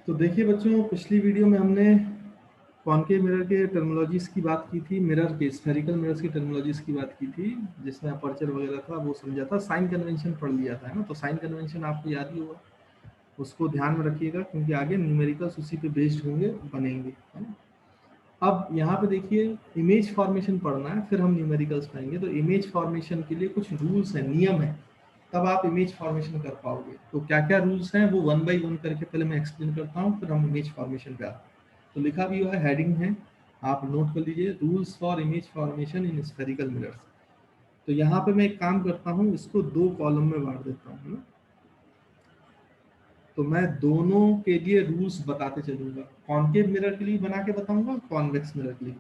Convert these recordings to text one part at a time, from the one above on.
तो देखिए बच्चों, पिछली वीडियो में हमने कॉनकेव मिरर के टर्मिनोलॉजीज की बात की थी, मिरर के स्फेरिकल मिरर्स की टर्मिनोलॉजीज की बात की थी, जिसमें अपर्चर वगैरह था वो समझा था, साइन कन्वेंशन पढ़ लिया था, है ना। तो साइन कन्वेंशन आपको याद ही होगा, उसको ध्यान में रखिएगा क्योंकि आगे न्यूमेरिकल्स उसी पे बेस्ड होंगे, बनेंगे, है ना। अब यहाँ पे देखिए, इमेज फॉर्मेशन पढ़ना है, फिर हम न्यूमेरिकल्स पढ़ेंगे। तो इमेज फॉर्मेशन के लिए कुछ रूल्स हैं, नियम है, तब आप इमेज फॉर्मेशन कर पाओगे। तो क्या क्या रूल्स हैं वो वन बाई वन करके पहले मैं एक्सप्लेन करता हूँ, फिर हम इमेज फॉर्मेशन पे आते हैं। तो लिखा भी हुआ है, हेडिंग है, आप नोट कर लीजिए, rules for image formation in spherical mirrors. तो यहाँ पे मैं एक काम करता हूँ, इसको दो कॉलम में बांट देता हूँ, है ना। तो मैं दोनों के लिए रूल्स बताते चलूंगा, कॉनकेव मिरर के लिए बना के बताऊंगा, कॉन्वेक्स मिरर के लिए।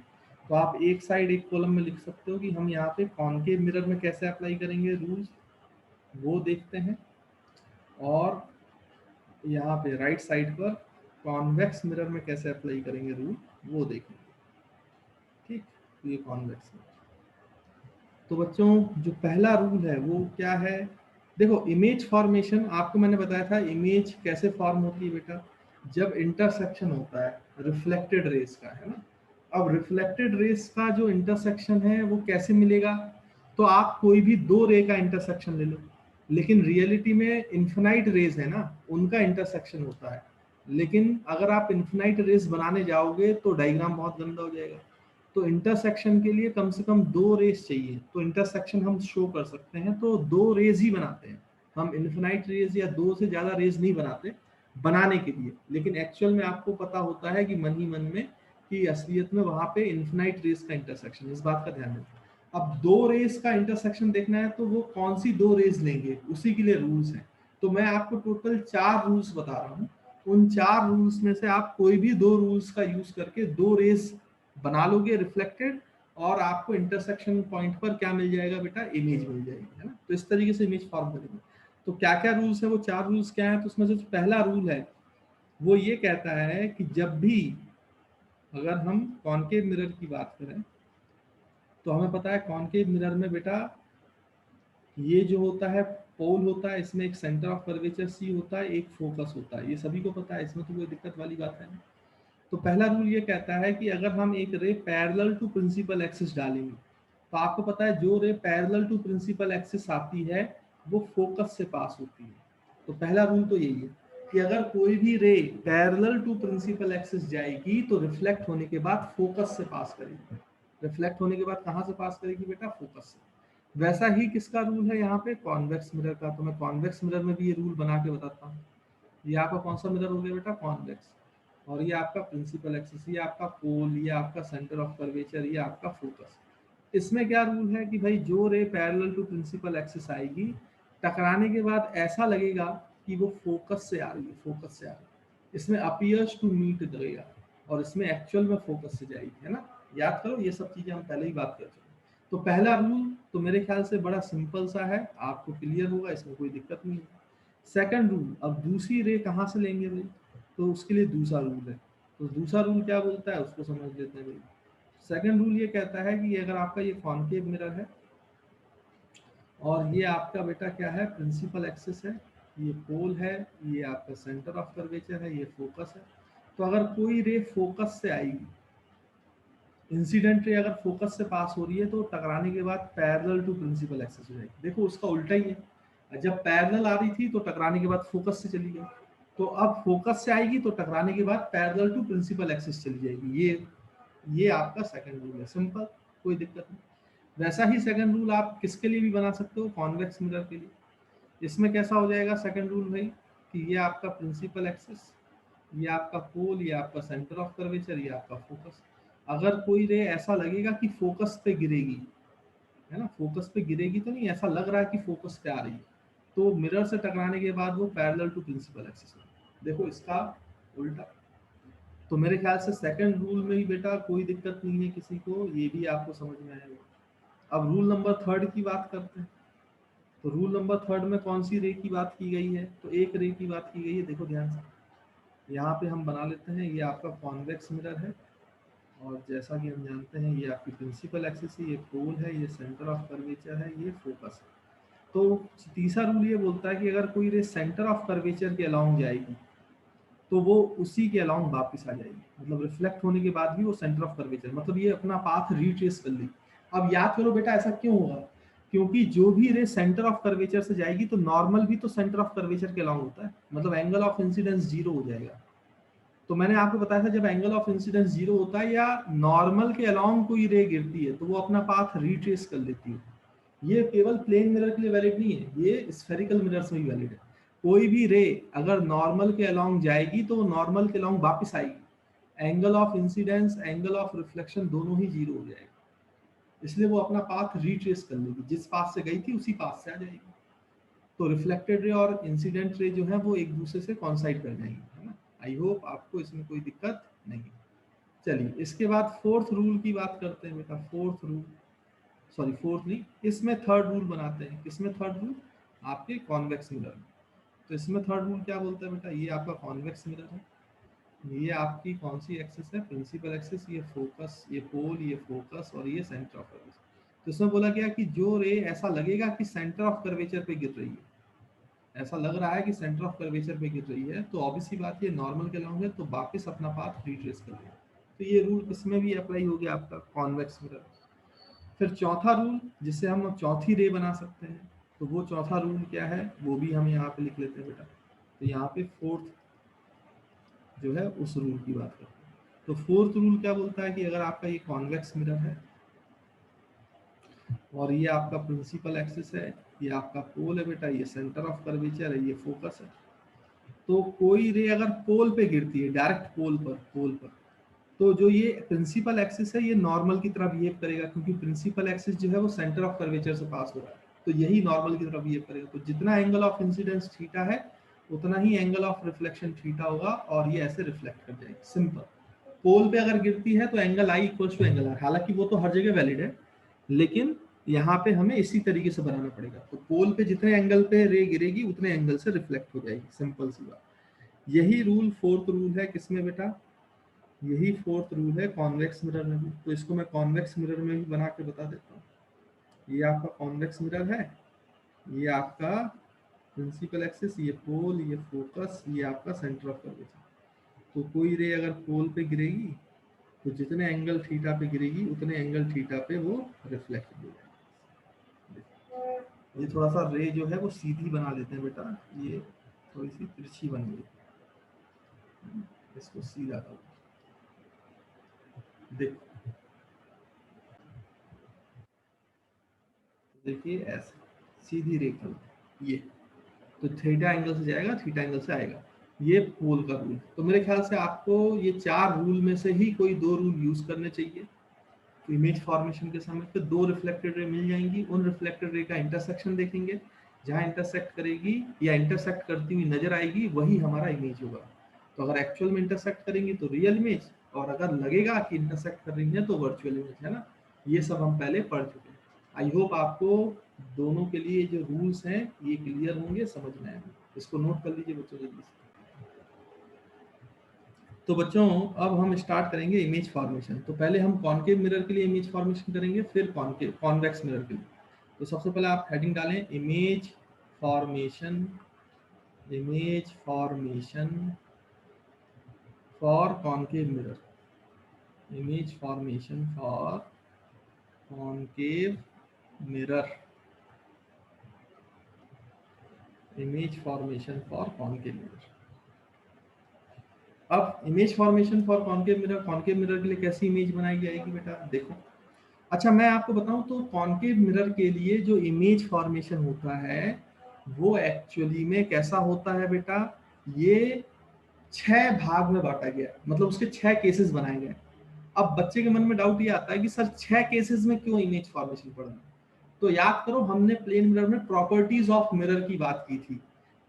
तो आप एक साइड एक कॉलम में लिख सकते हो कि हम यहाँ पे कॉनकेव मिरर में कैसे अप्लाई करेंगे रूल्स, वो देखते हैं। और यहाँ पे राइट साइड पर कॉन्वेक्स मिरर में कैसे अप्लाई करेंगे रूल, वो देखेंगे। ठीक, ये कॉन्वेक्स मिरर। तो बच्चों, जो पहला रूल है वो क्या है, देखो इमेज फॉर्मेशन आपको मैंने बताया था, इमेज कैसे फॉर्म होती है बेटा, जब इंटरसेक्शन होता है रिफ्लेक्टेड रेस का, है ना। अब रिफ्लेक्टेड रेस का जो इंटरसेक्शन है वो कैसे मिलेगा, तो आप कोई भी दो रे का इंटरसेक्शन ले लो, लेकिन रियलिटी में इन्फिनाइट रेज है ना, उनका इंटरसेक्शन होता है। लेकिन अगर आप इन्फिनाइट रेस बनाने जाओगे तो डायग्राम बहुत गंदा हो जाएगा। तो इंटरसेक्शन के लिए कम से कम दो रेस चाहिए, तो इंटरसेक्शन हम शो कर सकते हैं, तो दो रेज ही बनाते हैं हम, इन्फिनाइट रेज या दो से ज्यादा रेज नहीं बनाते बनाने के लिए। लेकिन एक्चुअल में आपको पता होता है कि मन ही मन में कि असलियत में वहां पे इन्फिनाइट रेज का इंटरसेक्शन, इस बात का ध्यान रखें। अब दो रेस का इंटरसेक्शन देखना है तो वो कौन सी दो रेस लेंगे, उसी के लिए रूल्स हैं। तो मैं आपको टोटल 4 रूल्स बता रहा हूँ, उन 4 रूल्स में से आप कोई भी दो रूल्स का यूज करके दो रेस बना लोगे रिफ्लेक्टेड, और आपको इंटरसेक्शन पॉइंट पर क्या मिल जाएगा बेटा, इमेज मिल जाएगी, है ना। तो इस तरीके से इमेज फॉर्म करेंगे। तो क्या क्या रूल्स है, वो 4 रूल्स क्या है, तो उसमें से पहला रूल है वो ये कहता है कि जब भी, अगर हम कॉनकेव मिरर की बात करें, तो हमें पता है कॉनकेव मिरर में बेटा ये जो होता है पोल होता है, इसमें एक सेंटर ऑफ कर्वेचर सी होता है, एक फोकस होता है, ये सभी को पता है, इसमें तो कोई दिक्कत वाली बात है नहीं। तो पहला रूल ये कहता है कि अगर हम एक ray parallel to principal axis डालेंगे, तो आपको पता है जो ray parallel to principal axis आती है वो फोकस से पास होती है। तो पहला रूल तो यही है कि अगर कोई भी ray parallel to principal axis जाएगी तो रिफ्लेक्ट होने के बाद फोकस से पास करेगी। रिफ्लेक्ट होने के बाद कहाँ से पास करेगी बेटा, फोकस से। वैसा ही किसका रूल है यहाँ पे, कॉन्वेक्स मिरर का। तो मैं कॉन्वेक्स मिरर में भी ये रूल बना के बताता हूँ। ये आपका कौन सा मिरर हो गया बेटा, कॉन्वेक्स। और ये आपका प्रिंसिपल एक्सिस, ये आपका पोल, ये आपका सेंटर ऑफ कर्वेचर, ये आपका फोकस। इसमें क्या रूल है कि भाई जो ray parallel to principal axis आएगी, टकराने के बाद ऐसा लगेगा कि वो फोकस से आ रही है, फोकस से आ रही है, इसमें अपीयर्स टू मीट लगेगा, और इसमें एक्चुअल में फोकस से जाएगी, है ना। याद करो, ये सब चीजें हम पहले ही बात कर चुके हैं। तो पहला रूल तो मेरे ख्याल से बड़ा सिंपल सा है, आपको क्लियर होगा, इसमें कोई दिक्कत नहीं है। सेकंड रूल, अब दूसरी रे कहाँ से लेंगे भाई, तो उसके लिए दूसरा रूल है। तो दूसरा रूल क्या बोलता है उसको समझ लेते हैं भाई। सेकंड रूल ये कहता है कि अगर आपका ये कॉनकेव मिरर है और ये आपका बेटा क्या है, प्रिंसिपल एक्सिस है, ये पोल है, ये आपका सेंटर ऑफ कर्वेचर है, ये फोकस है। तो अगर कोई रे फोकस से आएगी, इंसिडेंट रे अगर फोकस से पास हो रही है तो टकराने के बाद पैरेलल टू प्रिंसिपल एक्सिस हो जाएगी। देखो उसका उल्टा ही है, जब पैरेलल आ रही थी तो टकराने के बाद फोकस से चली गई, तो अब फोकस से आएगी तो टकराने के बाद पैरेलल टू प्रिंसिपल एक्सिस चली जाएगी। ये आपका सेकंड रूल है, सिंपल, कोई दिक्कत नहीं। वैसा ही सेकंड रूल आप किसके लिए भी बना सकते हो, कॉन्वेक्स मिरर के लिए। इसमें कैसा हो जाएगा सेकंड रूल भाई, कि ये आपका प्रिंसिपल एक्सिस, ये आपका पोल, ये आपका सेंटर ऑफ कर्वेचर, ये आपका फोकस। अगर कोई रे ऐसा लगेगा कि फोकस पे गिरेगी, है ना, फोकस पे गिरेगी तो नहीं, ऐसा लग रहा है कि फोकस पे आ रही है, तो मिरर से टकराने के बाद वो पैरेलल टू प्रिंसिपल एक्सिस है। देखो इसका उल्टा। तो मेरे ख्याल से सेकंड रूल में ही बेटा कोई दिक्कत नहीं है किसी को, ये भी आपको समझ में आएगा। अब रूल नंबर थर्ड की बात करते हैं। तो रूल नंबर थर्ड में कौन सी रे की बात की गई है, तो एक रे की बात की गई है, देखो ध्यान से। यहाँ पे हम बना लेते हैं, ये आपका कॉन्वेक्स मिरर है, और जैसा कि हम जानते हैं ये आपकी प्रिंसिपल एक्सिस है, ये पोल है, ये सेंटर ऑफ कर्वेचर है, ये फोकस है। तो तीसरा रूल ये बोलता है कि अगर कोई रे सेंटर ऑफ कर्वेचर के अलोंग जाएगी तो वो उसी के अलाउंग वापस आ जाएगी, मतलब रिफ्लेक्ट होने के बाद भी वो सेंटर ऑफ कर्वेचर, मतलब ये अपना पाथ रिट्रेस कर लेगी। अब याद करो बेटा ऐसा क्यों होगा, क्योंकि जो भी रे सेंटर ऑफ कर्वेचर से जाएगी तो नॉर्मल भी तो सेंटर ऑफ कर्वेचर के अलाउंग होता है, मतलब एंगल ऑफ इंसिडेंस जीरो हो जाएगा। तो मैंने आपको बताया था जब एंगल ऑफ इंसिडेंस जीरो होता है या नॉर्मल के अलाउंग कोई रे गिरती है तो वो अपना पाथ रिट्रेस कर लेती है। ये केवल प्लेन मिरर के लिए वैलिड नहीं है, ये स्फेरिकल मिरर्स में भी वैलिड है। कोई भी रे अगर नॉर्मल के अलोंग जाएगी तो नॉर्मल के अलोंग वापस आएगी, angle of incidence angle of reflection दोनों ही जीरो हो जाएगा, इसलिए वो अपना पाथ रिट्रेस कर लेगी, जिस पाथ से गई थी उसी पाथ से आ जाएगी। तो रिफ्लेक्टेड रे और इंसिडेंट रे जो है वो एक दूसरे से कॉन्साइड कर जाएंगे, है ना। आई होप आपको इसमें कोई दिक्कत नहीं। चलिए इसके बाद फोर्थ रूल की बात करते हैं बेटा। फोर्थ रूल, सॉरी फोर्थ नहीं, इसमें थर्ड रूल बनाते हैं। किसमें थर्ड रूल? आपके कॉन्वेक्स मिरर में। तो इसमें थर्ड रूल क्या बोलता है बेटा, ये आपका कॉन्वेक्स मिरर है, ये आपकी कौन सी एक्सिस है, प्रिंसिपल एक्सिस, ये फोकस, ये पोल, ये फोकस और ये सेंटर ऑफ कर्वेचर। तो इसमें बोला गया कि जो रे ऐसा लगेगा कि सेंटर ऑफ कर्वेचर पे गिर रही है, ऐसा लग रहा है कि सेंटर ऑफ कर्वेचर पे गिर रही है, तो ऑब्वियसली बात ये नॉर्मल के अलाउंग है तो वापस अपना पाथ रिट्रेस कर लेगा। तो ये रूल किसमें भी अप्लाई हो गया आपका कॉन्वेक्स मिरर। फिर चौथा रूल जिससे हम चौथी रे बना सकते हैं, तो वो चौथा रूल क्या है वो भी हम यहाँ पे लिख लेते हैं बेटा। तो यहाँ पे फोर्थ जो है उस रूल की बात करते हैं। तो फोर्थ रूल क्या बोलता है कि अगर आपका ये कॉन्वेक्स मिरर है और ये आपका प्रिंसिपल एक्सिस है, ये आपका पोल है बेटा, ये सेंटर ऑफ कर्वेचर है, ये फोकस है, तो कोई रे अगर पोल पे गिरती है, डायरेक्ट पोल पर, तो जो ये प्रिंसिपल एक्सिस है ये नॉर्मल की तरह बिहेव करेगा, क्योंकि प्रिंसिपल एक्सिस जो है वो सेंटर ऑफ कर्वेचर से पास हो रहा है, तो यही नॉर्मल की तरह बिहेव करेगा। तो जितना एंगल ऑफ इंसिडेंस थीटा है उतना ही एंगल ऑफ रिफ्लेक्शन थीटा होगा और ये ऐसे रिफ्लेक्ट कर जाएगी, सिंपल। पोल पे अगर गिरती है तो angle i equals to angle r, हालांकि वो तो हर जगह वैलिड है, लेकिन यहाँ पे हमें इसी तरीके से बनाना पड़ेगा। तो पोल पे जितने एंगल पे रे गिरेगी उतने एंगल से रिफ्लेक्ट हो जाएगी, सिंपल सी बात। यही रूल फोर्थ रूल है किसमें बेटा, यही फोर्थ रूल है कॉन्वेक्स मिरर में भी। तो इसको मैं कॉन्वेक्स मिरर में भी बना के बता देता हूँ। ये आपका कॉन्वेक्स मिरर है, ये आपका प्रिंसिपल एक्सिस, ये पोल, ये फोकस, ये आपका सेंटर ऑफ कर्वेचर। तो कोई रे अगर पोल पे गिरेगी तो जितने एंगल थीटा पे गिरेगी उतने एंगल थीटा पे वो रिफ्लेक्ट हो जाएगी। ये थोड़ा सा रे जो है वो सीधी बना लेते हैं बेटा, ये थोड़ी सी तिरछी बन गई, इसको सीधा करो। देखो देखिए ऐसे सीधी रेखा, ये तो थीटा एंगल से जाएगा, थीटा एंगल से आएगा, ये पोल का रूल। तो मेरे ख्याल से आपको ये चार रूल में से ही कोई दो रूल यूज करने चाहिए। तो इमेज फॉर्मेशन के समय पे दो रिफ्लेक्टेड रे मिल जाएंगी, उन रिफ्लेक्टेड रे का इंटरसेक्शन देखेंगे, जहां इंटरसेक्ट करेगी या इंटरसेक्ट करती हुई नजर आएगी वही हमारा इमेज होगा। तो अगर एक्चुअल में इंटरसेक्ट करेंगी तो रियल इमेज, और अगर लगेगा कि इंटरसेक्ट कर रही है तो वर्चुअल इमेज, है ना। ये सब हम पहले पढ़ चुके हैं। आई होप आपको दोनों के लिए जो रूल्स हैं ये क्लियर होंगे, समझ में आएंगे। इसको नोट कर लीजिए बच्चों जल्दी से। तो बच्चों अब हम स्टार्ट करेंगे इमेज फॉर्मेशन। तो पहले हम कॉनकेव मिरर के लिए इमेज फॉर्मेशन करेंगे, फिर कॉनकेव कॉन्वेक्स मिरर के लिए। तो सबसे पहले आप हेडिंग डालें image formation, image formation for concave mirror, image formation for concave mirror, image formation for concave mirror. अब image formation for concave mirror के लिए कैसी इमेज बनाई जाएगी बेटा, देखो। अच्छा मैं आपको बताऊं तो कॉनकेव मिरर के लिए जो इमेज फॉर्मेशन होता है वो एक्चुअली में कैसा होता है बेटा, ये 6 भाग में बांटा गया है, मतलब उसके 6 केसेस बनाए गए। अब बच्चे के मन में डाउट ये आता है कि सर 6 केसेस में क्यों इमेज फॉर्मेशन पढ़ना। तो याद करो हमने प्लेन मिरर में प्रॉपर्टीज ऑफ मिरर की बात की थी।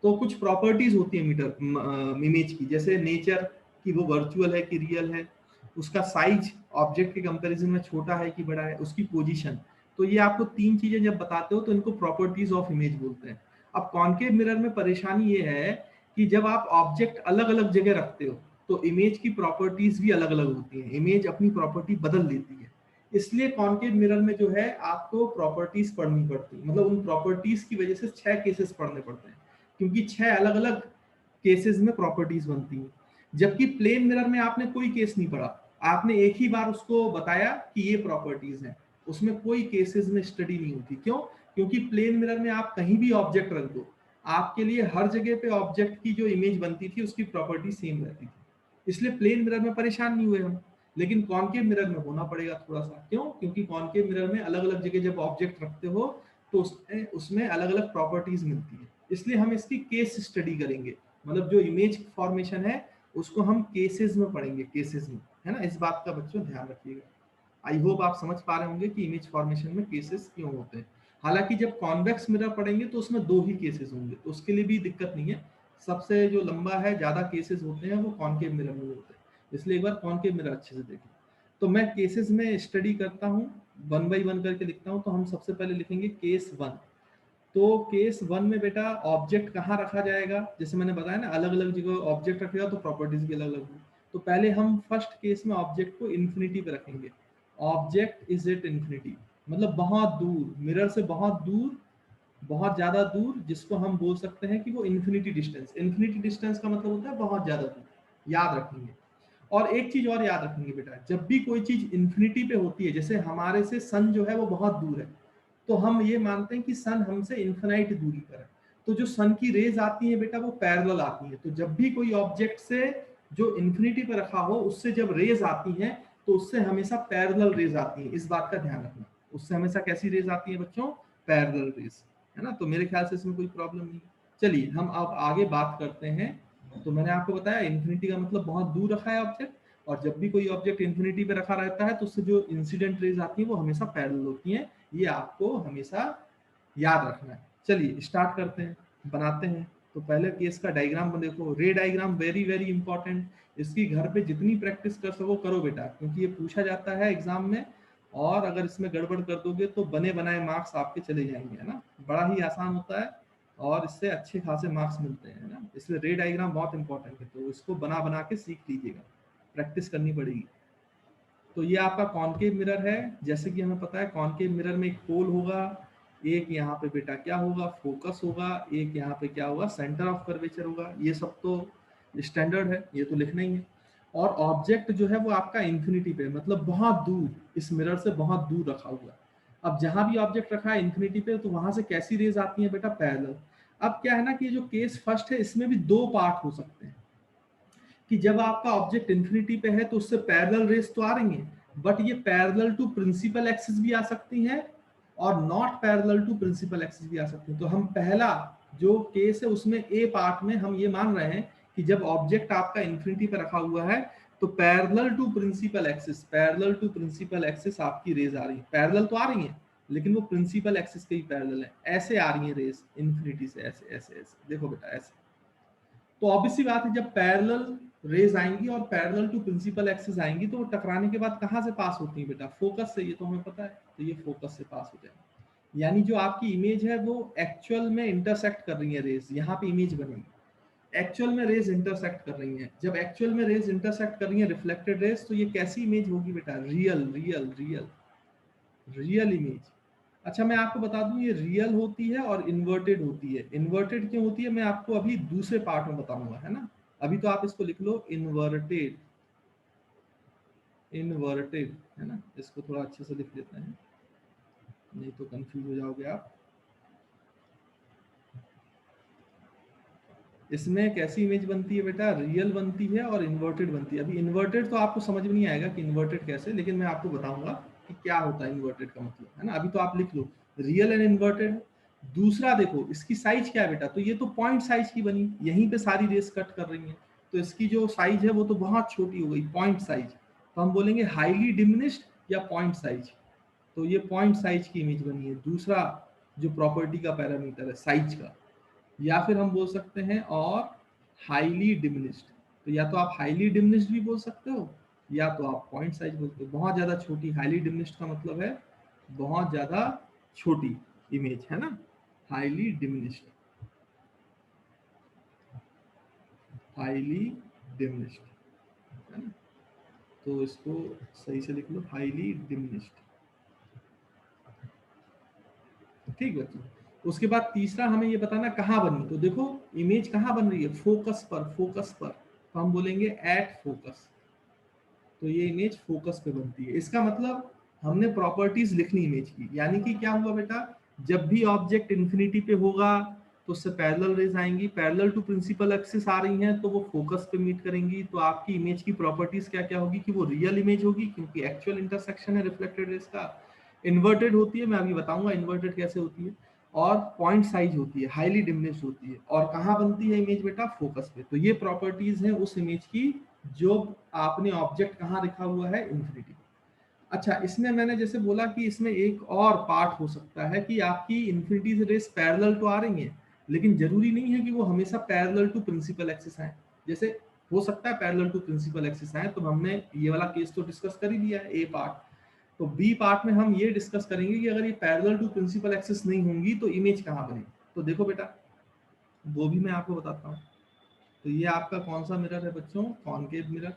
तो कुछ प्रॉपर्टीज होती है इमेज की, जैसे नेचर कि वो वर्चुअल है कि रियल है, उसका साइज ऑब्जेक्ट के कंपैरिजन में छोटा है कि बड़ा है, उसकी पोजीशन। तो ये आपको 3 चीजें जब बताते हो तो इनको प्रॉपर्टीज ऑफ इमेज बोलते हैं। अब कॉनकेव मिरर में परेशानी ये है कि जब आप ऑब्जेक्ट अलग अलग जगह रखते हो तो इमेज की प्रॉपर्टीज भी अलग अलग होती हैं, इमेज अपनी प्रॉपर्टी बदल देती है। इसलिए कॉनकेव मिरर में जो है आपको प्रॉपर्टीज पढ़नी पड़ती है, मतलब उन प्रॉपर्टीज की वजह से 6 केसेस पढ़ने पड़ते हैं, क्योंकि 6 अलग अलग केसेस में प्रॉपर्टीज बनती हैं। जबकि प्लेन मिरर में आपने कोई केस नहीं पढ़ा, आपने एक ही बार उसको बताया कि ये प्रॉपर्टीज हैं, उसमें कोई केसेस में स्टडी नहीं होती। क्यों? क्योंकि प्लेन मिरर में आप कहीं भी ऑब्जेक्ट रख दो, आपके लिए हर जगह पे ऑब्जेक्ट की जो इमेज बनती थी उसकी प्रॉपर्टी सेम रहती थी, इसलिए प्लेन मिरर में परेशान नहीं हुए हम। लेकिन कॉनकेव मिरर में होना पड़ेगा थोड़ा सा। क्यों? क्योंकि कॉनकेव मिरर में अलग अलग जगह जब ऑब्जेक्ट रखते हो तो उसमें अलग अलग प्रॉपर्टीज मिलती है, इसलिए हम इसकी केस स्टडी करेंगे। मतलब जो इमेज फॉर्मेशन है उसको हम केसेस में पढ़ेंगे, केसेस में, है ना। इस बात का बच्चों ध्यान रखिएगा। आई होप आप समझ पा रहे होंगे कि इमेज फॉर्मेशन में केसेस क्यों होते हैं। हालांकि जब कॉन्वेक्स मिरर पढ़ेंगे तो उसमें 2 ही केसेस होंगे, तो उसके लिए भी दिक्कत नहीं है। सबसे जो लंबा है, ज्यादा केसेस होते हैं, वो कॉनकेव मिरर में होते हैं, इसलिए एक बार कॉनकेव मिरर अच्छे से देखें। तो मैं केसेस में स्टडी करता हूँ, 1 बाई 1 करके लिखता हूँ। तो हम सबसे पहले लिखेंगे केस 1। तो केस 1 में बेटा ऑब्जेक्ट कहाँ रखा जाएगा, जैसे मैंने बताया ना, अलग अलग जगह ऑब्जेक्ट रखेगा तो प्रॉपर्टीज भी अलग अलग होगी। तो पहले हम फर्स्ट केस में ऑब्जेक्ट को इन्फिनिटी पे रखेंगे। ऑब्जेक्ट इज एट इन्फिनिटी, मतलब बहुत दूर, मिरर से बहुत दूर, बहुत ज्यादा दूर, जिसको हम बोल सकते हैं कि वो इन्फिनिटी डिस्टेंस। इन्फिनिटी डिस्टेंस का मतलब होता है बहुत ज्यादा दूर, याद रखेंगे। और एक चीज और याद रखेंगे बेटा, जब भी कोई चीज इन्फिनिटी पे होती है, जैसे हमारे से सन जो है वो बहुत दूर है, तो हम ये मानते हैं कि सन हमसे इन्फिनाइट दूरी पर है। तो जो सन की रेज आती है बेटा वो पैरेलल आती है। तो जब भी कोई ऑब्जेक्ट से जो इन्फिनिटी पर रखा हो उससे जब रेज आती हैं तो उससे हमेशा पैरेलल रेज आती है, इस बात का ध्यान रखना। उससे हमेशा कैसी रेज आती है बच्चों? पैरेलल रेज, है ना। तो मेरे ख्याल से इसमें कोई प्रॉब्लम नहीं। चलिए हम अब आगे बात करते हैं। तो मैंने आपको बताया इन्फिनिटी का मतलब बहुत दूर रखा है ऑब्जेक्ट, और जब भी कोई ऑब्जेक्ट इन्फिनिटी पे रखा रहता है तो उससे जो इंसिडेंट रेज आती है वो हमेशा पैरेलल होती हैं। ये आपको हमेशा याद रखना है। चलिए स्टार्ट करते हैं, बनाते हैं। तो पहले केस का डायग्राम देखो, रे डायग्राम वेरी वेरी इंपॉर्टेंट। इसकी घर पे जितनी प्रैक्टिस कर सको करो बेटा, क्योंकि ये पूछा जाता है एग्जाम में। और अगर इसमें गड़बड़ कर दोगे तो बने बनाए मार्क्स आपके चले जाएंगे, है ना। बड़ा ही आसान होता है और इससे अच्छे खासे मार्क्स मिलते हैं, है ना। इसलिए रे डायग्राम बहुत इंपॉर्टेंट है, तो इसको बना बना के सीख लीजिएगा, प्रैक्टिस करनी पड़ेगी। तो ये आपका कॉनकेव मिरर है। जैसे कि हमें पता है कॉनकेव मिरर में एक पोल होगा, एक यहाँ पे बेटा क्या होगा, फोकस होगा, एक यहाँ पे क्या होगा, सेंटर ऑफ कर्वेचर होगा। ये सब तो स्टैंडर्ड है, ये तो लिखना ही है। और ऑब्जेक्ट जो है वो आपका इन्फिनिटी पे, मतलब बहुत दूर, इस मिरर से बहुत दूर रखा हुआ है। अब जहां भी ऑब्जेक्ट रखा है इन्फिनिटी पे, तो वहां से कैसी रेज आती है बेटा? पैरेलल। अब क्या है ना कि जो केस फर्स्ट है इसमें भी 2 पार्ट हो सकते हैं, कि जब आपका ऑब्जेक्ट इंफिनिटी पे है तो उससे पैरेलल रेस तो आ रही हैं, बट ये पैरेलल टू प्रिंसिपल एक्सिस भी आ सकती हैं और not parallel to principal axis भी आ सकती हैं। तो हम पहला जो केस है उसमें ए पार्ट में हम ये मान रहे हैं कि जब ऑब्जेक्ट आपका इंफिनिटी पे रखा हुआ है तो parallel to principal axis, parallel to principal axis आपकी रेज आ रही है। पैरेलल तो आ रही है लेकिन वो प्रिंसिपल एक्सिस के ही पैरेलल है, ऐसे आ रही है रेज इन्फिनिटी से, ऐसे ऐसे ऐसे देखो बेटा ऐसे। तो ऑब्वियसली बात है जब पैरेलल रेज आएंगी और पैरेलल टू प्रिंसिपल एक्सिस आएंगी तो वो टकराने के बाद कहां से पास होती है बेटा? फोकस से, ये तो हमें पता है। तो ये फोकस से पास हो जाएंगे, यानी जो आपकी इमेज है वो एक्चुअल में इंटरसेक्ट कर रही है रेज। यहाँ पे इमेज बनेगी, एक्चुअल में रेज इंटरसेक्ट कर रही है। जब एक्चुअल में रेज इंटरसेक्ट कर रही है रिफ्लेक्टेड रेज, तो ये कैसी इमेज होगी बेटा? Real real real real image. अच्छा मैं आपको बता दूं ये रियल होती है और इन्वर्टेड होती है। इन्वर्टेड क्यों होती है मैं आपको अभी दूसरे पार्ट में बताऊंगा, है ना। अभी तो आप इसको लिख लो इन्वर्टेड, इन्वर्टेड, है ना। इसको थोड़ा अच्छे से लिख लेते हैं, नहीं तो कंफ्यूज हो जाओगे आप। इसमें कैसी इमेज बनती है बेटा? रियल बनती है और इन्वर्टेड बनती है। अभी इन्वर्टेड तो आपको समझ में नहीं आएगा कि इन्वर्टेड कैसे, लेकिन मैं आपको बताऊंगा कि क्या होता है इन्वर्टेड का मतलब, है ना। अभी तो आप लिख लो रियल एंड इन्वर्टेड। दूसरा देखो इसकी साइज क्या है बेटा? तो ये तो पॉइंट साइज की बनी, यहीं पे सारी रेस कट कर रही है, तो इसकी जो साइज है वो तो बहुत छोटी हो गई, पॉइंट साइज। तो हम बोलेंगे हाईली डिमिनिश्ड या पॉइंट साइज। तो ये पॉइंट साइज की इमेज बनी है, दूसरा जो प्रॉपर्टी का पैरामीटर है साइज का। या फिर हम बोल सकते हैं और हाईली डिमिनिश्ड। तो या तो आप हाईली डिमिनिश्ड भी बोल सकते हो या तो आप पॉइंट साइज बोलते हो, बहुत ज्यादा छोटी। हाईली डिमिनिश्ड का मतलब है बहुत ज्यादा छोटी इमेज, है ना। हाईली डिमिनिश्ड, हाईली डिमिनिश्ड, है ना। तो इसको सही से लिख लो, हाईली डिमिनिश्ड। ठीक बच्चों। उसके बाद तीसरा हमें ये बताना कहाँ बनी। तो देखो इमेज कहाँ बन रही है? फोकस पर, फोकस पर। तो हम बोलेंगे एट फोकस, तो ये इमेज फोकस पे बनती है। इसका मतलब हमने प्रॉपर्टीज लिखनी इमेज की, यानी कि क्या हुआ बेटा, जब भी ऑब्जेक्ट इंफिनिटी पे होगा तो उससे पैरेलल रेज आएंगी, पैरेलल टू प्रिंसिपल एक्सिस आ रही हैं तो वो फोकस पे मीट करेंगी। तो आपकी इमेज की प्रॉपर्टीज क्या क्या होगी कि वो रियल इमेज होगी क्योंकि एक्चुअल इंटरसेक्शन है रिफ्लेक्टेड रेज का, इन्वर्टेड होती है, मैं अभी बताऊंगा इन्वर्टेड कैसे होती है, और पॉइंट साइज होती है, हाईली डिमिनिश्ड होती है, और कहाँ बनती है इमेज बेटा, फोकस पे। तो ये प्रॉपर्टीज हैं उस इमेज की जो आपने ऑब्जेक्ट कहाँ रखा हुआ है, इंफिनिटी। अच्छा, इसमें मैंने जैसे बोला कि इसमें एक और पार्ट हो सकता है कि आपकी इंफिनिटी से रेस पैरेलल तो आ रही है, लेकिन जरूरी नहीं है कि वो हमेशा पैरेलल टू प्रिंसिपल एक्सिस आए। जैसे हो सकता है पैरेलल टू प्रिंसिपल एक्सिस आए, तो हमने ये वाला केस तो डिस्कस कर ही दिया है, ए पार्ट। तो बी पार्ट में हम ये डिस्कस करेंगे कि अगर ये पैरेलल टू प्रिंसिपल एक्सिस नहीं होंगी तो इमेज कहाँ बनेगी। तो देखो बेटा, वो भी मैं आपको बताता हूँ। तो ये आपका कौन सा मिरर है बच्चों, कॉनकेव मिरर।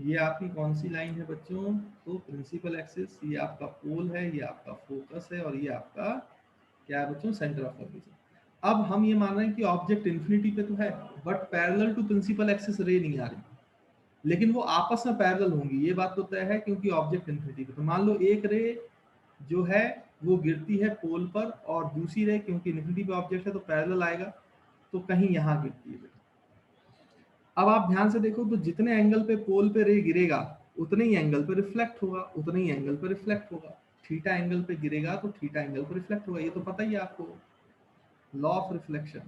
ये आपकी कौन सी लाइन है बच्चों, तो प्रिंसिपल एक्सिस, ये आपका पोल है, ये आपका फोकस है, और ये आपका क्या है बच्चों, सेंटर ऑफ कर्वेचर। अब हम ये मान रहे हैं कि ऑब्जेक्ट इंफिनिटी पे तो है, but parallel to principal axis ray नहीं आ रही, लेकिन वो आपस में पैरेलल होंगी, ये बात तो तय है क्योंकि ऑब्जेक्ट इंफिनिटी पे। तो मान लो एक रे जो है वो गिरती है पोल पर, और दूसरी रे क्योंकि इंफिनिटी पे ऑब्जेक्ट है तो पैरेलल आएगा, तो कहीं यहाँ गिरती है। अब आप ध्यान से देखो, तो जितने एंगल पे पोल पे रे गिरेगा उतने ही एंगल पे रिफ्लेक्ट होगा, उतने ही एंगल पे रिफ्लेक्ट होगा। थीटा एंगल पे गिरेगा तो थीटा एंगल पे रिफ्लेक्ट होगा, ये तो पता ही है आपको, लॉ ऑफ रिफ्लेक्शन।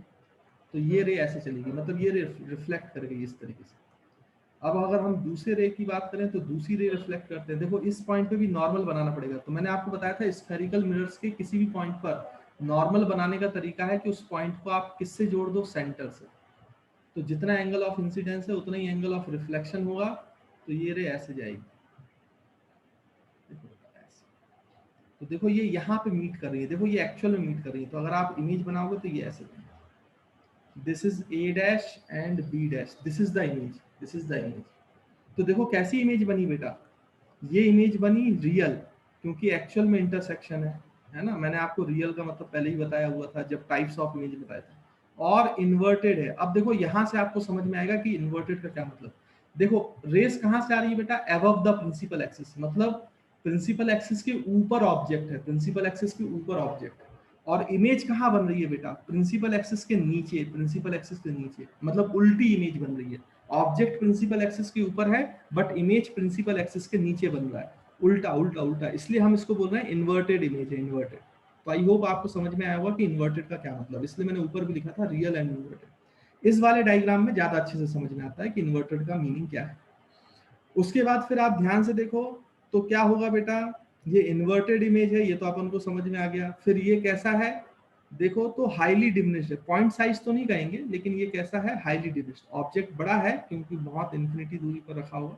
तो ये रे ऐसे चलेगी, मतलब ये रे रिफ्लेक्ट करेगी इस तरीके से। अब अगर हम दूसरे रे की बात करें तो दूसरी रे रिफ्लेक्ट करते हैं। देखो इस पॉइंट पे भी नॉर्मल बनाना पड़ेगा, तो मैंने आपको बताया था स्फेरिकल मिरर्स के किसी भी पॉइंट पर नॉर्मल बनाने का तरीका है कि उस पॉइंट को आप किससे जोड़ दो, सेंटर से। तो जितना एंगल ऑफ इंसिडेंस है उतना ही एंगल ऑफ रिफ्लेक्शन होगा। तो ये रे ऐसे जाएगी, ऐसे। तो देखो ये यहाँ पे मीट कर रही है, देखो ये एक्चुअल में मीट कर रही है। तो अगर आप इमेज बनाओगे तो ये ऐसे, this is A dash and B dash, this is the image, this is the image. तो देखो कैसी इमेज बनी बेटा, ये इमेज बनी रियल, क्योंकि एक्चुअल में इंटरसेक्शन है ना। मैंने आपको रियल का मतलब पहले ही बताया हुआ था जब टाइप्स ऑफ इमेज बताया था। और इन्वर्टेड है। अब देखो यहां से आपको समझ में आएगा कि इन्वर्टेड का क्या मतलब। देखो रेस कहां से आ रही है बेटा, अबव द प्रिंसिपल एक्सिस, मतलब प्रिंसिपल एक्सिस के ऊपर ऑब्जेक्ट है, प्रिंसिपल एक्सिस के ऊपर ऑब्जेक्ट। और इमेज कहाँ बन रही है बेटा, प्रिंसिपल एक्सिस के नीचे, प्रिंसिपल एक्सिस के नीचे, मतलब उल्टी इमेज बन रही है। ऑब्जेक्ट प्रिंसिपल एक्सिस के ऊपर है बट इमेज प्रिंसिपल एक्सिस के नीचे बन रहा है, उल्टा उल्टा उल्टा, इसलिए हम इसको बोल रहे हैं इन्वर्टेड इमेज है, इन्वर्टेड। तो आई होप आपको समझ में आया होगा कि इन्वर्टेड का क्या मतलब, इसलिए मैंने ऊपर भी लिखा था रियल एंड इन्वर्टेड। इस वाले डायग्राम में ज्यादा अच्छे से समझ में आता है कि इन्वर्टेड का मीनिंग क्या है। उसके बाद फिर आप ध्यान से देखो तो क्या होगा बेटा, ये इन्वर्टेड इमेज है, ये तो अपन को समझ में आ गया। फिर ये कैसा है, देखो तो हाईली डिमिनिश्ड है, पॉइंट साइज तो नहीं कहेंगे, लेकिन ये कैसा है, हाईली डिमिनिश्ड। ऑब्जेक्ट बड़ा है क्योंकि बहुत इन्फिनिटी दूरी पर रखा हुआ,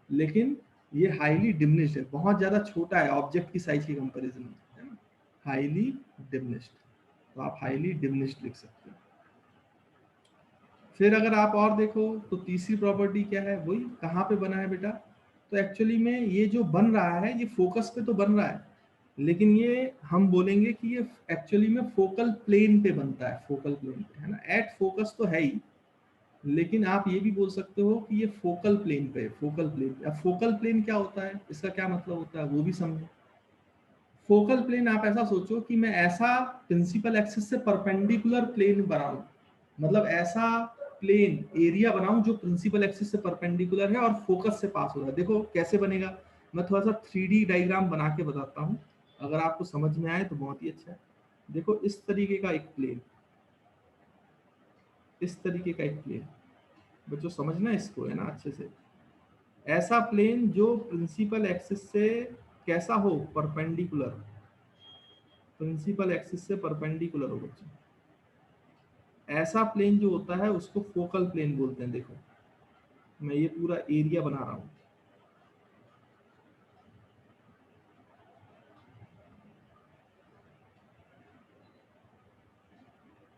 लेकिन ये हाईली डिमिनिश्ड है, बहुत ज्यादा छोटा है ऑब्जेक्ट की साइज के कंपैरिजन में, है ना, हाईली डिमिनिश्ड। तो आप हाईली डिमिनिश्ड लिख सकते हो। फिर अगर आप और देखो तो तीसरी प्रॉपर्टी क्या है, वही कहाँ पे बना है बेटा, तो एक्चुअली में ये जो बन रहा है ये फोकस पे तो बन रहा है, लेकिन ये हम बोलेंगे कि ये एक्चुअली में फोकल प्लेन पे बनता है, फोकल प्लेन पे, है ना। एट फोकस तो है ही, लेकिन आप ये भी बोल सकते हो कि ये फोकल प्लेन पे, फोकल प्लेन पे। अब फोकल प्लेन क्या होता है, इसका क्या मतलब होता है वो भी समझो। फोकल प्लेन आप ऐसा सोचो कि मैं ऐसा प्रिंसिपल एक्सिस से परपेंडिकुलर प्लेन बनाऊं, मतलब ऐसा प्लेन एरिया बनाऊं जो प्रिंसिपल एक्सिस से परपेंडिकुलर है और फोकस से पास हो रहा है। देखो कैसे बनेगा, मैं थोड़ा सा 3D डायग्राम बना के बताता हूं, अगर आपको समझ में आए तो बहुत ही अच्छा है। देखो इस तरीके का एक प्लेन, इस तरीके का एक प्लेन, बच्चों समझना इसको, है ना, अच्छे से। ऐसा प्लेन जो प्रिंसिपल एक्सिस से कैसा हो, परपेंडिकुलर, प्रिंसिपल एक्सिस से परपेंडिकुलर हो बच्चों। ऐसा प्लेन जो होता है उसको फोकल प्लेन बोलते हैं। देखो मैं ये पूरा एरिया बना रहा हूं,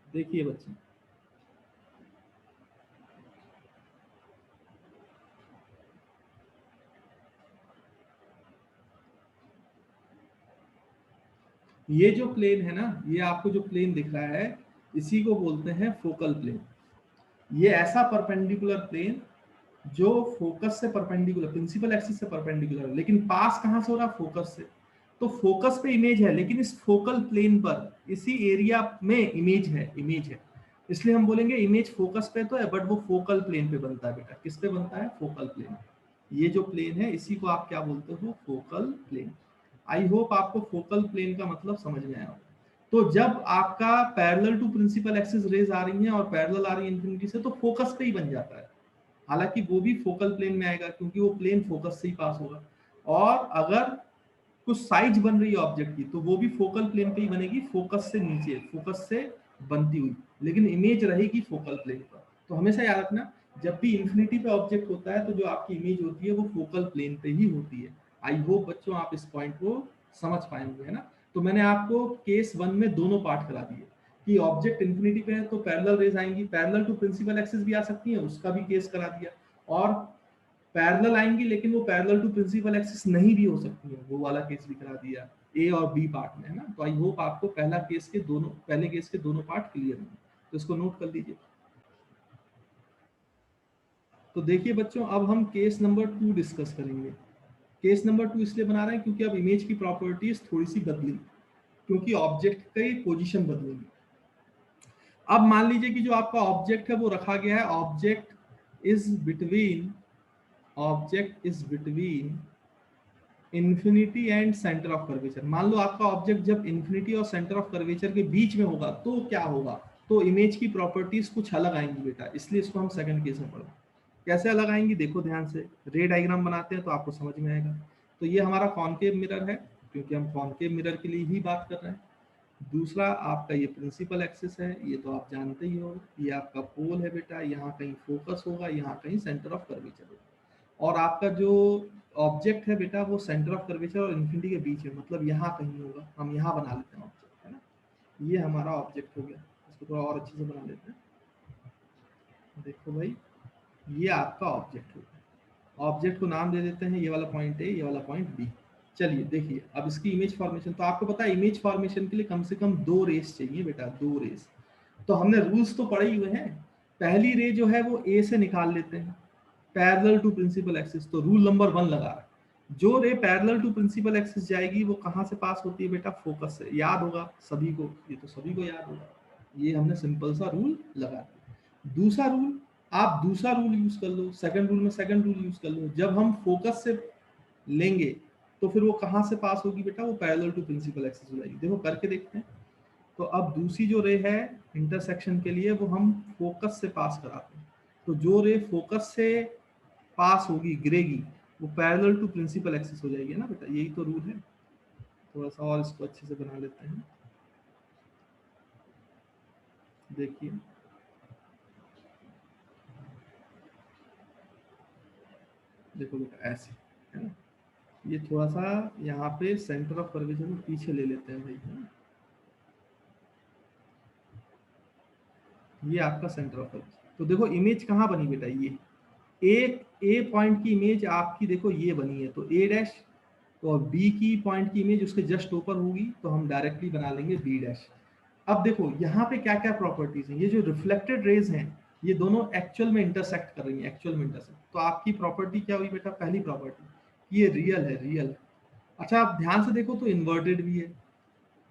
देखिए बच्चे, ये जो प्लेन है ना, ये आपको जो प्लेन दिख रहा है इसी को बोलते हैं फोकल प्लेन। ये ऐसा परपेंडिकुलर प्लेन जो फोकस से परपेंडिकुलर, प्रिंसिपल एक्सिस से परपेंडिकुलर है, लेकिन पास कहां से हो रहा है, फोकस से। तो फोकस पे इमेज है, लेकिन इस फोकल प्लेन पर, इसी एरिया में इमेज है, इसलिए हम बोलेंगे इमेज फोकस पे तो है, बट वो फोकल प्लेन पे बनता है बेटा। किस पे बनता है, फोकल प्लेन। ये जो प्लेन है इसी को आप क्या बोलते हो, फोकल प्लेन। आई होप आपको फोकल प्लेन का मतलब समझ में आया। तो जब आपका parallel to principal axis rays आ रही है और पैरेलल आ रही है इन्फिनिटी से, तो फोकस पे ही बन जाता है। हालांकि वो भी फोकल प्लेन में आएगा, क्योंकि वो प्लेन फोकस से ही पास होगा। और अगर कुछ साइज बन रही है ऑब्जेक्ट की, तो वो भी फोकल प्लेन पे ही बनेगी, फोकस से नीचे, फोकस से बनती हुई, लेकिन इमेज रहेगी फोकल प्लेन पर। तो हमेशा याद रखना, जब भी इन्फिनिटी पे ऑब्जेक्ट होता है तो जो आपकी इमेज होती है वो फोकल प्लेन पे ही होती है। आई होप बच्चों आप इस पॉइंट को समझ पाएंगे, है ना। तो मैंने आपको केस 1 में दोनों पार्ट करा दिए कि ऑब्जेक्ट इन्फिनिटी पे है तो पैरेलल रेज आएंगी, पैरेलल टू प्रिंसिपल एक्सिस भी आ सकती है, उसका भी केस करा दिया। और पैरेलल आएंगी लेकिन वो पैरेलल टू प्रिंसिपल एक्सिस नहीं भी हो सकती है, वो वाला केस भी करा दिया ए और बी पार्ट में, है ना। तो आई होप आपको पहले केस के दोनों पार्ट क्लियर हैं, तो इसको नोट कर लीजिए। तो देखिए बच्चों, अब हम केस नंबर 2 डिस्कस करेंगे। केस नंबर 2 इसलिए बना रहे हैं क्योंकि अब इमेज की प्रॉपर्टीज थोड़ी सी बदली, क्योंकि ऑब्जेक्ट की पोजीशन बदलेगी। अब मान लीजिए कि जो आपका ऑब्जेक्ट है वो रखा गया है, object is between infinity and centre of curvature. मान लो आपका ऑब्जेक्ट जब इन्फिनिटी और सेंटर ऑफ कर्वेचर के बीच में होगा तो क्या होगा, तो इमेज की प्रॉपर्टीज कुछ अलग आएंगी बेटा, इसलिए इसको हम सेकंड केस में पढ़ेंगे। कैसे अलग आएंगी, देखो ध्यान से, रे डायग्राम बनाते हैं तो आपको समझ में आएगा। तो ये हमारा कॉनकेव मिरर है, क्योंकि हम कॉनकेव मिरर के लिए ही बात कर रहे हैं। दूसरा आपका ये प्रिंसिपल एक्सिस है, ये तो आप जानते ही हो। ये आपका पोल है बेटा, यहाँ कहीं फोकस होगा, यहाँ कहीं सेंटर ऑफ कर्वेचर होगा। और आपका जो ऑब्जेक्ट है बेटा वो सेंटर ऑफ कर्वेचर और इन्फिनिटी के बीच है, मतलब यहाँ कहीं होगा। हम यहाँ बना लेते हैं ऑब्जेक्ट, है ना। ये हमारा ऑब्जेक्ट हो गया। इसको थोड़ा और अच्छे से बना लेते हैं। देखो भाई, ये आपका ऑब्जेक्ट हो गया। ऑब्जेक्ट को नाम दे देते हैं, ये वाला पॉइंट ए, ये वाला पॉइंट बी। चलिए देखिए अब इसकी इमेज फॉर्मेशन। तो आपको पता है इमेज फॉर्मेशन के लिए कम से कम 2 रेस चाहिए बेटा, 2 रेस। तो हमने रूल्स तो पढ़े ही हुए हैं। पहली रे जो है वो ए से निकाल लेते हैं, पैरेलल टू प्रिंसिपल एक्सिस। तो रूल नंबर 1 लगा रहा है, जो ray parallel to principal axis जाएगी वो कहाँ से पास होती है बेटा, फोकस से। याद होगा सभी को, ये तो सभी को याद होगा। ये हमने सिंपल सा रूल लगा दिया। दूसरा रूल, आप दूसरा रूल यूज कर लो, सेकंड रूल में सेकंड रूल यूज कर लो। जब हम फोकस से लेंगे तो फिर वो कहाँ से पास होगी बेटा, वो पैरेलल टू प्रिंसिपल एक्सिस हो जाएगी। देखो करके देखते हैं। तो अब दूसरी जो रे है इंटरसेक्शन के लिए, वो हम फोकस से पास कराते हैं। तो जो रे फोकस से पास होगी, गिरेगी, वो पैरेलल टू प्रिंसिपल एक्सिस हो जाएगी, है ना बेटा। यही तो रूल है। थोड़ा सा और इसको अच्छे से बना लेते हैं। देखिए देखो बेटा, ऐसे, है ना। ये थोड़ा सा यहाँ पे सेंटर ऑफ कर्वेचर को पीछे ले लेते हैं भाई, है ना। ये आपका सेंटर ऑफ कर्वेचर। तो देखो इमेज कहाँ बनी बेटा, ये एक ए पॉइंट की इमेज आपकी देखो ये बनी है, तो ए डैश। तो बी की पॉइंट की इमेज उसके जस्ट ऊपर होगी, तो हम डायरेक्टली बना लेंगे बी डैश। अब देखो यहाँ पे क्या क्या प्रॉपर्टीज हैं। ये जो रिफ्लेक्टेड रेज हैं, ये दोनों एक्चुअल में इंटरसेक्ट कर रही हैं, एक्चुअल में इंटरसेक्ट। तो आपकी प्रॉपर्टी क्या हुई बेटा, पहली प्रॉपर्टी, ये रियल है, रियल। अच्छा आप ध्यान से देखो तो इन्वर्टेड भी है।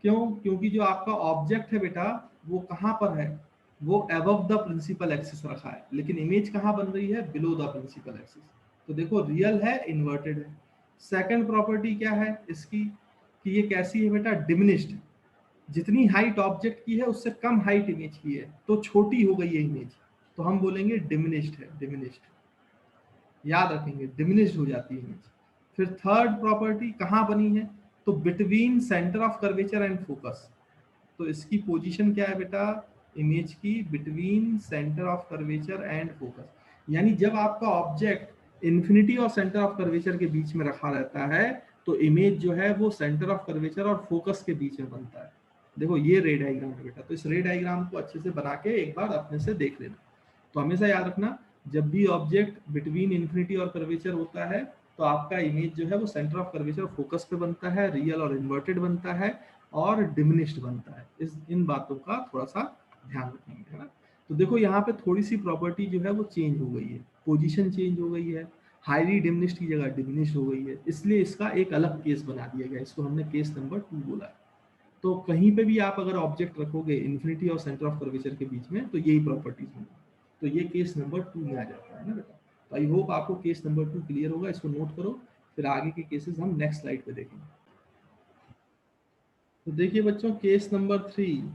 क्यों, क्योंकि जो आपका ऑब्जेक्ट है बेटा वो कहाँ पर है, वो अबव द प्रिंसिपल एक्सिस रखा है, लेकिन इमेज कहाँ बन रही है, बिलो द प्रिंसिपल एक्सिस। तो देखो रियल है, इन्वर्टेड है। सेकंड प्रॉपर्टी क्या है इसकी, कि ये कैसी है बेटा, डिमिनिश्ड। जितनी हाइट ऑब्जेक्ट की है उससे कम हाइट इमेज की है, तो छोटी हो गई है इमेज, तो हम बोलेंगे डिमिनिश्ड है, डिमिनिश्ड। याद रखेंगे, डिमिनिश्ड हो जाती है इमेज। फिर थर्ड प्रॉपर्टी कहाँ बनी है, तो between centre of curvature and focus. तो इसकी पोजीशन क्या है बेटा, इमेज की between centre of curvature and focus. यानी जब आपका ऑब्जेक्ट इन्फिनिटी और सेंटर ऑफ कर्वेचर के बीच में रखा रहता है, तो इमेज जो है वो सेंटर ऑफ कर्वेचर और फोकस के बीच में बनता है। देखो ये रे डायग्राम है बेटा। तो इस रे डायग्राम को अच्छे से बना के एक बार अपने से देख लेना। तो हमेशा याद रखना, जब भी ऑब्जेक्ट बिटवीन इन्फिनिटी और कर्वेचर होता है, तो आपका इमेज जो है वो सेंटर ऑफ कर्वेचर और फोकस पे बनता है, रियल और इन्वर्टेड बनता है, और डिमिनिश्ड बनता है। इस इन बातों का थोड़ा सा ध्यान रखेंगे, है ना। तो देखो यहाँ पे थोड़ी सी प्रॉपर्टी जो है वो चेंज हो गई है, पोजीशन चेंज हो गई है, हाईली डिमिनिश्ड की जगह डिमिनिश्ड हो गई है, इसलिए इसका एक अलग केस बना दिया गया, इसको हमने केस नंबर 2 बोला है। तो कहीं पे भी आप अगर ऑब्जेक्ट रखोगे इन्फिनिटी और सेंटर ऑफ कर्वेचर के बीच में, तो यही प्रॉपर्टीज होंगी, तो ये केस नंबर 2 में आ जाता है ना बेटा। तो आई होप आपको केस नंबर 2 क्लियर होगा, इसको नोट करो, फिर आगे के केसेस हम नेक्स्ट स्लाइड पे देखेंगे। तो देखिए बच्चों, केस नंबर 3,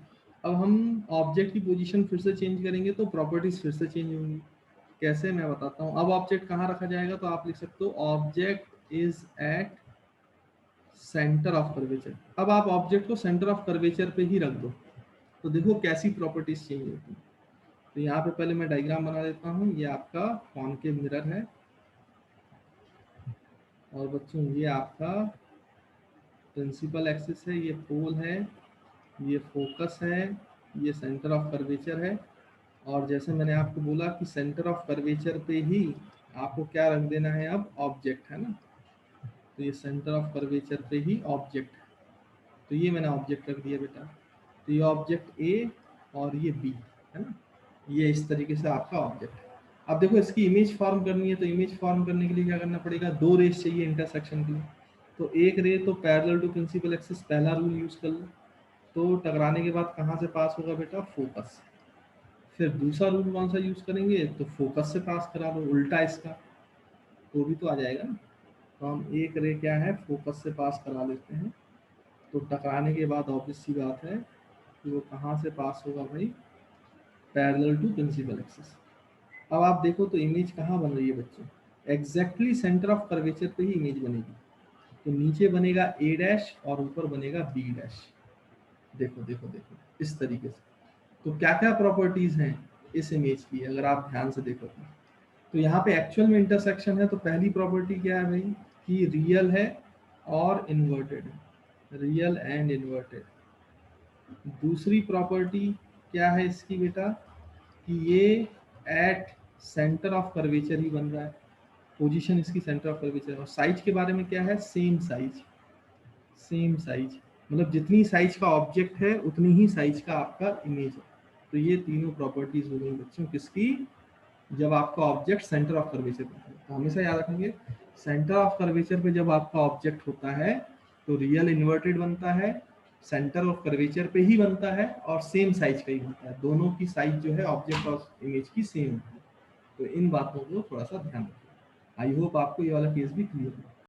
अब हम ऑब्जेक्ट की पोजीशन फिर से चेंज करेंगे तो प्रॉपर्टीज फिर से चेंज होंगी। कैसे, मैं बताता हूँ। अब ऑब्जेक्ट कहाँ रखा जाएगा, तो आप लिख सकते हो object is at centre of curvature. अब आप ऑब्जेक्ट को सेंटर ऑफ कर्वेचर पे ही रख दो, तो देखो कैसी प्रॉपर्टीज चेंज होती हैं। तो यहाँ पे पहले मैं डायग्राम बना देता हूँ, ये आपका कॉनकेव मिरर है, और बच्चों ये आपका प्रिंसिपल एक्सिस है, ये पोल है, ये फोकस है, ये सेंटर ऑफ कर्वेचर है। और जैसे मैंने आपको बोला कि सेंटर ऑफ कर्वेचर पे ही आपको क्या रख देना है, अब ऑब्जेक्ट है ना, तो ये सेंटर ऑफ कर्वेचर पे ही ऑब्जेक्ट है, तो ये मैंने ऑब्जेक्ट रख दिया बेटा। तो ये ऑब्जेक्ट ए और ये बी है ना, ये इस तरीके से आपका ऑब्जेक्ट है। अब देखो इसकी इमेज फॉर्म करनी है, तो इमेज फॉर्म करने के लिए क्या करना पड़ेगा, दो रेस चाहिए इंटरसेक्शन के लिए। तो एक रे तो पैरेलल टू प्रिंसिपल एक्सिस, पहला रूल यूज कर लो, तो टकराने के बाद कहाँ से पास होगा बेटा, फोकस। फिर दूसरा रूल कौन सा यूज करेंगे, तो फोकस से पास करा दो, उल्टा इसका, तो भी तो आ जाएगा ना। तो हम एक रे क्या है, फोकस से पास करा लेते हैं, तो टकराने के बाद ऑब्वियस सी बात है कि वो कहाँ से पास होगा भाई, पैरेलल टू प्रिंसिपल एक्सिस। अब आप देखो तो इमेज कहाँ बन रही है बच्चों, एग्जैक्टली सेंटर ऑफ कर्वेचर पे ही इमेज बनेगी। तो नीचे बनेगा ए डैश और ऊपर बनेगा बी डैश। देखो देखो देखो इस तरीके से। तो क्या क्या प्रॉपर्टीज हैं इस इमेज की, अगर आप ध्यान से देखो तो यहाँ पे एक्चुअल में इंटरसेक्शन है, तो पहली प्रॉपर्टी क्या है भाई, कि रियल है और इन्वर्टेड है, रियल एंड इन्वर्टेड। दूसरी प्रॉपर्टी क्या है इसकी बेटा, कि ये एट सेंटर ऑफ कर्वेचर ही बन रहा है, पोजीशन इसकी सेंटर ऑफ कर्वेचर। और साइज के बारे में क्या है, सेम साइज, सेम साइज, मतलब जितनी साइज का ऑब्जेक्ट है उतनी ही साइज का आपका इमेज है। तो ये तीनों प्रॉपर्टीज हो गई बच्चों किसकी, जब आपका ऑब्जेक्ट सेंटर ऑफ कर्वेचर पे है। तो हमेशा याद रखेंगे, सेंटर ऑफ कर्वेचर पे जब आपका ऑब्जेक्ट होता है तो रियल इन्वर्टेड बनता है, सेंटर ऑफ कर्वेचर पे ही बनता है, और सेम साइज का ही बनता है, दोनों की साइज जो है ऑब्जेक्ट और इमेज की सेम होती है। तो इन बातों को थोड़ा सा ध्यान रखें। आई होप आपको ये वाला केस भी क्लियर है।